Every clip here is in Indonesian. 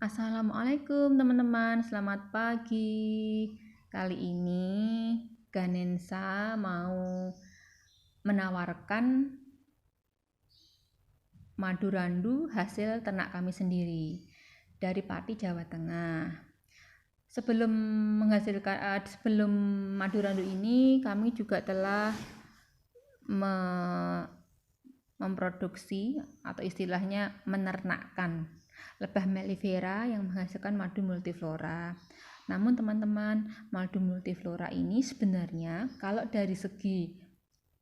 Assalamualaikum teman-teman, selamat pagi. Kali ini Ganensa mau menawarkan madu randu hasil ternak kami sendiri dari Pati, Jawa Tengah. Sebelum madu randu ini, kami juga telah memproduksi atau istilahnya menernakkan lebah mellifera yang menghasilkan madu multiflora. Namun teman-teman, madu multiflora ini sebenarnya kalau dari segi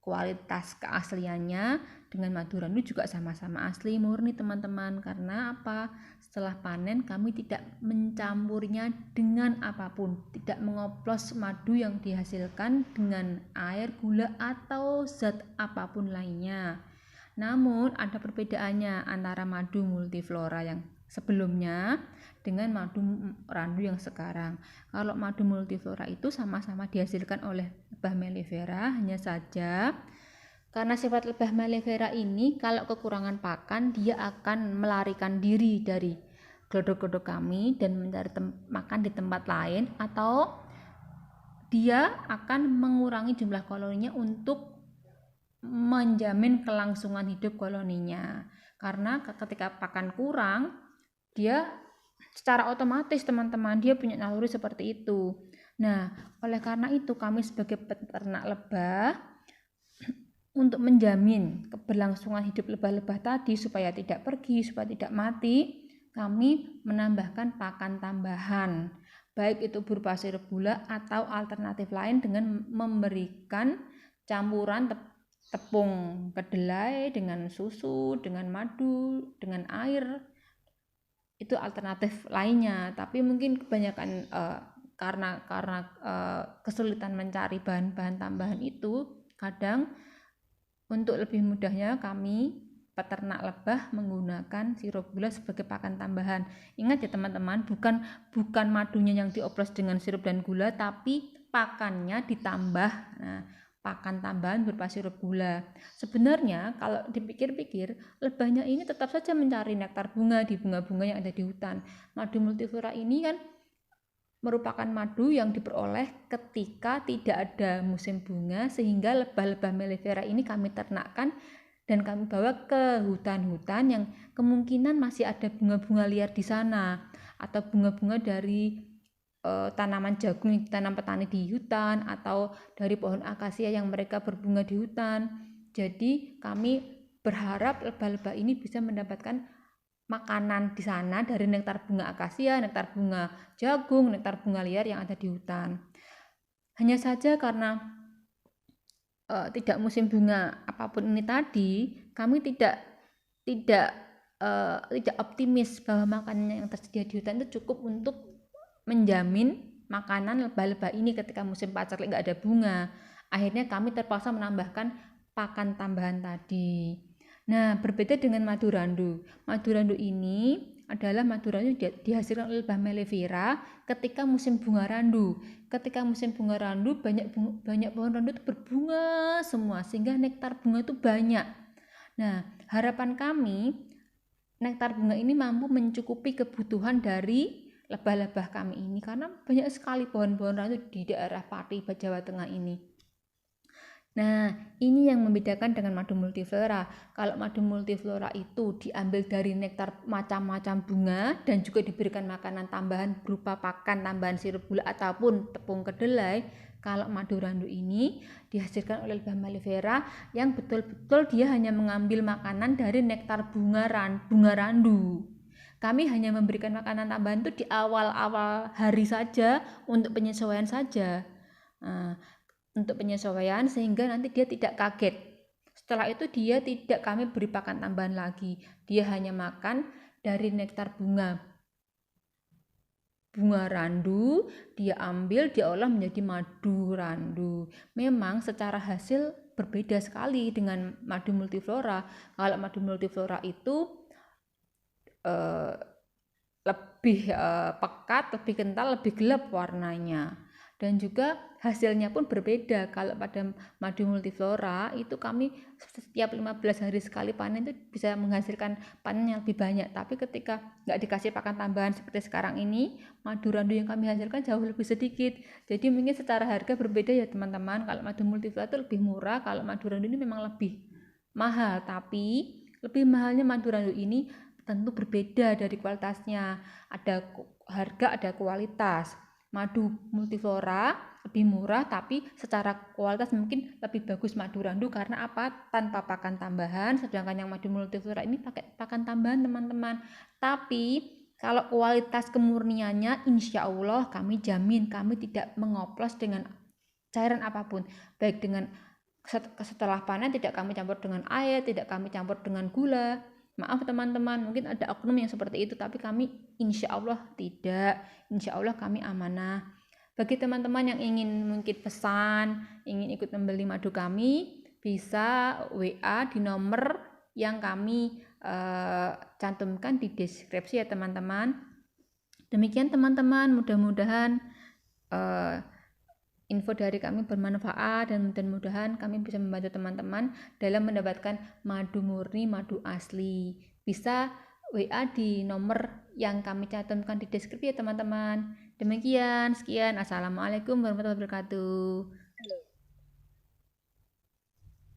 kualitas keasliannya dengan madu randu juga sama-sama asli murni teman-teman. Karena apa? Setelah panen kami tidak mencampurnya dengan apapun, tidak mengoplos madu yang dihasilkan dengan air, gula atau zat apapun lainnya. Namun ada perbedaannya antara madu multiflora yang sebelumnya dengan madu randu yang sekarang. Kalau madu multiflora itu sama-sama dihasilkan oleh lebah mellifera, hanya saja karena sifat lebah mellifera ini kalau kekurangan pakan dia akan melarikan diri dari glodok-glodok kami dan mencari makan di tempat lain, atau dia akan mengurangi jumlah koloninya untuk menjamin kelangsungan hidup koloninya. Karena ketika pakan kurang, dia secara otomatis teman-teman dia punya naluri seperti itu. Nah, oleh karena itu kami sebagai peternak lebah untuk menjamin keberlangsungan hidup lebah-lebah tadi supaya tidak pergi, supaya tidak mati, kami menambahkan pakan tambahan, baik itu berupa sirup gula atau alternatif lain dengan memberikan campuran tepung kedelai dengan susu, dengan madu, dengan air. Itu alternatif lainnya, tapi mungkin kebanyakan karena kesulitan mencari bahan-bahan tambahan itu, kadang untuk lebih mudahnya kami peternak lebah menggunakan sirup gula sebagai pakan tambahan. Ingat ya teman-teman, bukan madunya yang dioplos dengan sirup dan gula, tapi pakannya ditambah. Nah, pakan tambahan berupa sirup gula. Sebenarnya kalau dipikir-pikir, lebahnya ini tetap saja mencari nektar bunga di bunga-bunga yang ada di hutan. Madu multiflora ini kan merupakan madu yang diperoleh ketika tidak ada musim bunga, sehingga lebah-lebah mellifera ini kami ternakkan dan kami bawa ke hutan-hutan yang kemungkinan masih ada bunga-bunga liar di sana, atau bunga-bunga dari tanaman jagung yang ditanam petani di hutan, atau dari pohon akasia yang mereka berbunga di hutan. Jadi kami berharap lebah-lebah ini bisa mendapatkan makanan di sana dari nektar bunga akasia, nektar bunga jagung, nektar bunga liar yang ada di hutan. Hanya saja karena tidak musim bunga apapun ini tadi, kami tidak optimis bahwa makanan yang tersedia di hutan itu cukup untuk menjamin makanan lebah-lebah ini ketika musim paceklik nggak ada bunga. Akhirnya kami terpaksa menambahkan pakan tambahan tadi. Nah, berbeda dengan madu randu. Madu randu ini adalah madu randu dihasilkan oleh lebah mellifera ketika musim bunga randu. Ketika musim bunga randu, banyak pohon randu itu berbunga semua, sehingga nektar bunga itu banyak. Nah, harapan kami nektar bunga ini mampu mencukupi kebutuhan dari lebah-lebah kami ini, karena banyak sekali pohon-pohon randu di daerah Pati, Jawa Tengah ini. Nah, ini yang membedakan dengan madu multiflora. Kalau madu multiflora itu diambil dari nektar macam-macam bunga dan juga diberikan makanan tambahan berupa pakan tambahan sirup gula ataupun tepung kedelai. Kalau madu randu ini dihasilkan oleh lebah mellifera yang betul-betul dia hanya mengambil makanan dari nektar bunga randu. Kami hanya memberikan makanan tambahan itu di awal-awal hari saja untuk penyesuaian saja. Untuk penyesuaian sehingga nanti dia tidak kaget. Setelah itu dia tidak kami beri pakan tambahan lagi. Dia hanya makan dari nektar bunga randu, dia ambil, dia olah menjadi madu randu. Memang secara hasil berbeda sekali dengan madu multiflora. Kalau madu multiflora itu lebih pekat, lebih kental, lebih gelap warnanya. dan juga hasilnya pun berbeda. Kalau pada madu multiflora itu kami setiap 15 hari sekali panen itu bisa menghasilkan panen yang lebih banyak, tapi ketika nggak dikasih pakan tambahan seperti sekarang ini, madu randu yang kami hasilkan jauh lebih sedikit. Jadi mungkin secara harga berbeda ya teman-teman. Kalau madu multiflora itu lebih murah, kalau madu randu ini memang lebih mahal, tapi lebih mahalnya madu randu ini tentu berbeda dari kualitasnya. Ada harga, ada kualitas. Madu multiflora lebih murah, tapi secara kualitas mungkin lebih bagus madu randu karena apa? Tanpa pakan tambahan, sedangkan yang madu multiflora ini pakai pakan tambahan teman-teman. Tapi kalau kualitas kemurniannya insya Allah kami jamin kami tidak mengoplos dengan cairan apapun, baik dengan setelah panen tidak kami campur dengan air, tidak kami campur dengan gula. Maaf teman-teman, mungkin ada oknum yang seperti itu, tapi kami insya Allah tidak. Insya Allah kami amanah. Bagi teman-teman yang ingin mungkin pesan, ingin ikut membeli madu kami, bisa WA di nomor yang kami cantumkan di deskripsi ya teman-teman. Demikian teman-teman, mudah-mudahan info dari kami bermanfaat dan mudah-mudahan kami bisa membantu teman-teman dalam mendapatkan madu murni, madu asli. Bisa WA di nomor yang kami cantumkan di deskripsi ya teman-teman. Demikian, sekian. Assalamualaikum warahmatullahi wabarakatuh.